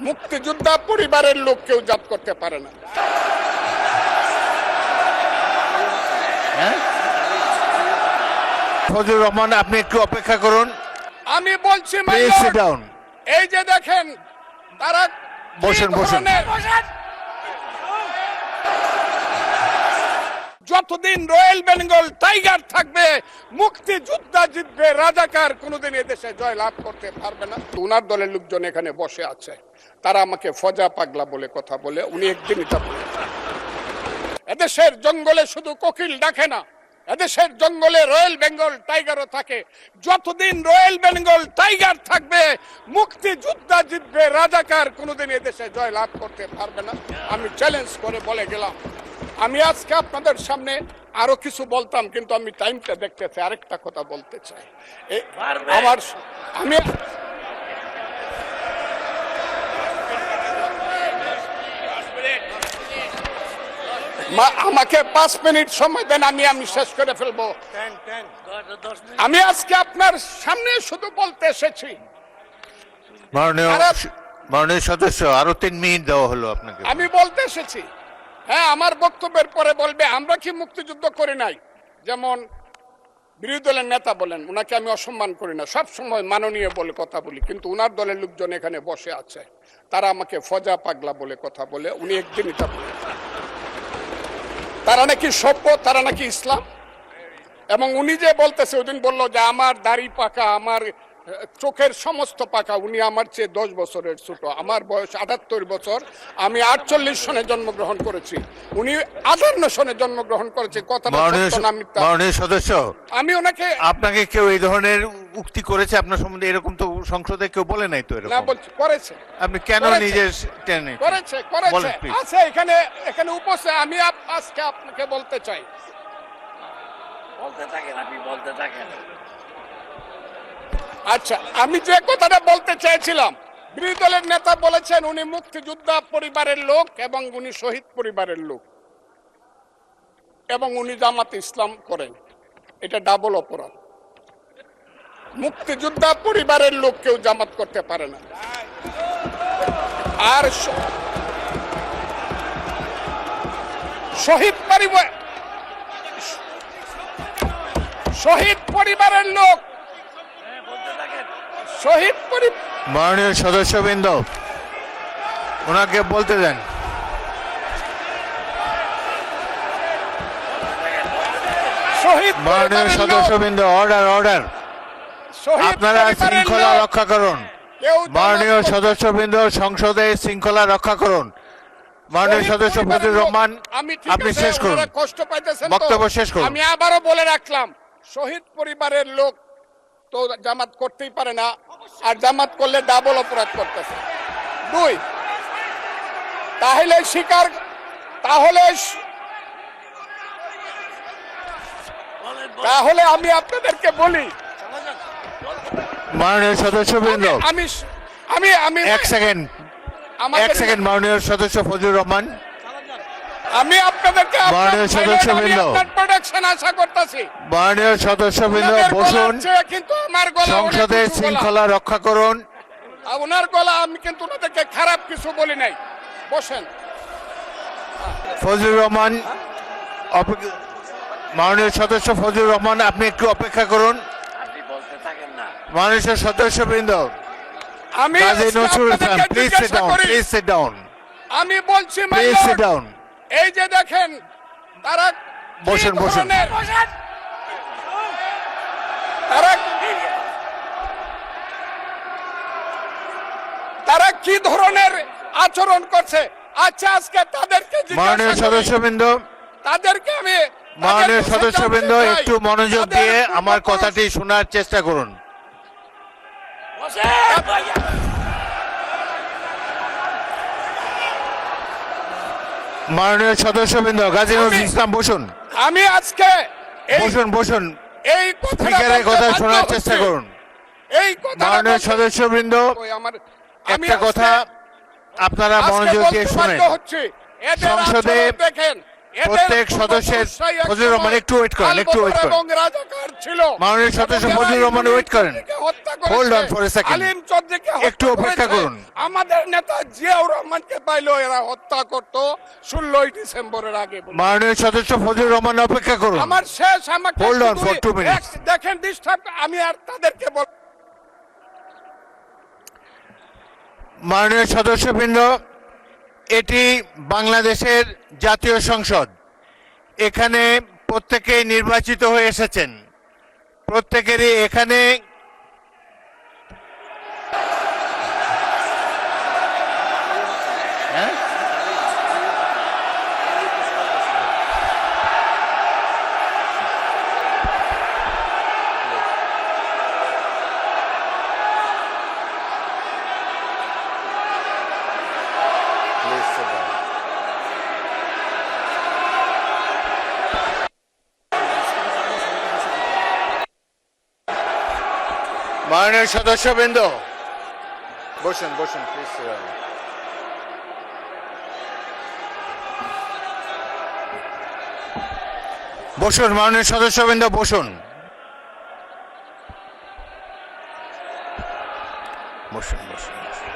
মুক্তিযোদ্ধা পরিবারের লোক কেউ জাত করতে পারে না। ফজলুর রহমান, আপনি একটু অপেক্ষা করুন। আমি বলছি প্লিজ সিট ডাউন। এই যে দেখেন তারা বসেন বসেন। যতদিন রয়্যাল বেঙ্গল টাইগার থাকবে মুক্তিযোদ্ধা জিতবে, রাজাকার কোনোদিন এদেশে জয় লাভ করতে পারবে না। উনার দলের লোকজন এখানে বসে আছে, তারা আমাকে ফজা পাগলা বলে কথা বলে। উনি একদিনই তা বলে, এদেশের জঙ্গলে শুধু কোকিল ডাকে না, এদেশের জঙ্গলে রয়্যাল বেঙ্গল টাইগারও থাকে। যতদিন রয়্যাল বেঙ্গল টাইগার থাকবে মুক্তিযোদ্ধা জিতবে, রাজাকার কোনোদিন এদেশে জয় লাভ করতে পারবে না। আমি চ্যালেঞ্জ করে বলে গেলাম। আমি আজকে আপনাদের সামনে আরো কিছু বলতাম, কিন্তু আমি টাইমটা দেখতে চাই, আরেকটা কথা বলতে চাই। আমি আমাকে 5 মিনিট সময় দেন, আমি শেষ করে ফেলবো। আমি আজকে আপনার সামনে শুধু বলতে এসেছি। মাননীয় সদস্য, আরো 3 মিনিট দেওয়া হলো আপনাকে। আমি বলতে এসেছি, হ্যাঁ, আমার বক্তব্যের পরে বলবে আমরা কি মুক্তিযুদ্ধ করি নাই। যেমন বিরোধী দলের নেতা বলেন, উনাকে আমি অসম্মান করি না, সব সময় মাননীয় বলে কথা বলি, কিন্তু উনার দলের লোকজন এখানে বসে আছে, তারা আমাকে ফজা পাগলা বলে কথা বলে। উনি একদিনই তা বলে, তারা নাকি সভ্য, তারা নাকি ইসলাম। এবং উনি যে বলতেছে, ওই দিন বললো যে আমার দাড়ি পাকা, আমার চোখের সমস্ত পাকা। উনি আমার চেয়ে 10 বছরের ছোট, আমার বয়স 78 বছর, আমি 48 সনে জন্মগ্রহণ করেছি, উনি 58 সনে জন্মগ্রহণ করেছে। কথা মাননীয় সদস্য, আমি ওনাকে, আপনাকে কেউ এই ধরনের উক্তি করেছে আপনার সম্বন্ধে? এরকম তো সংসদে কেউ বলে নাই তো। না বলছি করেছে। আপনি কেন নিজে টেনে? করেছে আছে এখানে উপস্থিত। আমি আজকে আপনাকে বলতে চাই, বলতে থাকেন, আপনি বলতে থাকেন। আচ্ছা, আমি যে কথাটা বলতে চেয়েছিলাম, বিরোধী দলের নেতা বলেছেন উনি মুক্তিযোদ্ধা পরিবারের লোক এবং উনি শহীদ পরিবারের লোক এবং উনি জামাত ইসলাম করেন। এটা ডাবল অপরাধ। মুক্তিযোদ্ধা পরিবারের লোক কেউ জামাত করতে পারে না। আর শহীদ পরিবারের লোক, মাননীয় সদস্যবৃন্দ, ওনাকে বলতে দেন। মাননীয় সদস্যবৃন্দ, অর্ডার। আপনারা শৃঙ্খলা রক্ষা করুন। মাননীয় সদস্যবৃন্দ, সংসদে শৃঙ্খলা রক্ষা করুন। মাননীয় সদস্য ফজলুর রহমান, আপনি শেষ করুন, কষ্ট পাইতেছেন, বক্তব্য শেষ করুন। আমি আবারও বলে রাখলাম, শহীদ পরিবারের লোক তো জামাত করতেই পারে না, আর জামাত করলে ডাবল অপরাধ করতেছে। 2, তাহলে আমি আপনাদেরকে বলি, মাননীয় সদস্যবৃন্দ, আমি এক সেকেন্ড। মাননীয় সদস্য ফজলুর রহমান, আমি আপনাদেরকে মাননীয় সদস্যবৃন্দ, প্রোডাকশন আশা করতেছি। মাননীয় সদস্যবৃন্দ, বসুন। কিন্তু আমার গলা, সংসদে শৃঙ্খলা রক্ষা করুন। ওনার গলা, আমি কিন্তু ওনাদেরকে খারাপ কিছু বলি নাই। বসেন। ফজলুর রহমান, মাননীয় সদস্য ফজলুর রহমান, আপনি একটু অপেক্ষা করুন। আপনি বলতে থাকেন না। মাননীয় সদস্যবৃন্দ, আমি প্লিজ সিট ডাউন। আমি বলছি, প্লিজ সিট ডাউন। এই যে দেখেন তারা বসেন। তারা কি ধরনের আচরণ করছে। আচ্ছা, আজকে তাদেরকে মাননীয় সদস্যবৃন্দ, মাননীয় সদস্যবৃন্দ, একটু মনোযোগ দিয়ে আমার কথাটি শোনার চেষ্টা করুন। মাননীয় সদস্যবৃন্দ, গাজী নজরুল ইসলাম, বসুন। আমি আজকে বসুন। এই স্পিকারের কথা শোনার চেষ্টা করুন। মাননীয় সদস্যবৃন্দ, একটা কথা আপনারা মনোযোগ দিয়ে শুনেন। প্রত্যেক সদস্যের ফজলুর রহমান একটু ওয়েট করেন, একটু ওয়েট করেন। এবং রাজাকার ছিল। মাননীয় সদস্য এবং ফজলুর রহমান ওয়েট করেন। হত্যা করেছে, Hold on for a second. আলিম চৌধুরীকে হত্যা একটু অপেক্ষা করেছে। করুন। আমাদের নেতা জিয়াউর রহমানকে পাইলো এরা হত্যা করত 16ই ডিসেম্বরের আগে। মাননীয় সদস্য ফজলুর রহমান অপেক্ষা করুন। আমার শেষ, আমাকে Hold on শুধু for 2 minutes. দেখেন ডিস্টার্ব, আমি আর তাদেরকে বল। মাননীয় সদস্যবৃন্দ, এটি বাংলাদেশের জাতীয় সংসদ। এখানে প্রত্যেকেই নির্বাচিত হয়ে এসেছেন, প্রত্যেকেরই এখানে হ্যাঁ? মাননীয় সদস্যবৃন্দ, বসুন বসুন প্লিজ। বসুন মাননীয় সদস্যবৃন্দ, বসুন বসুন বসুন বসুন।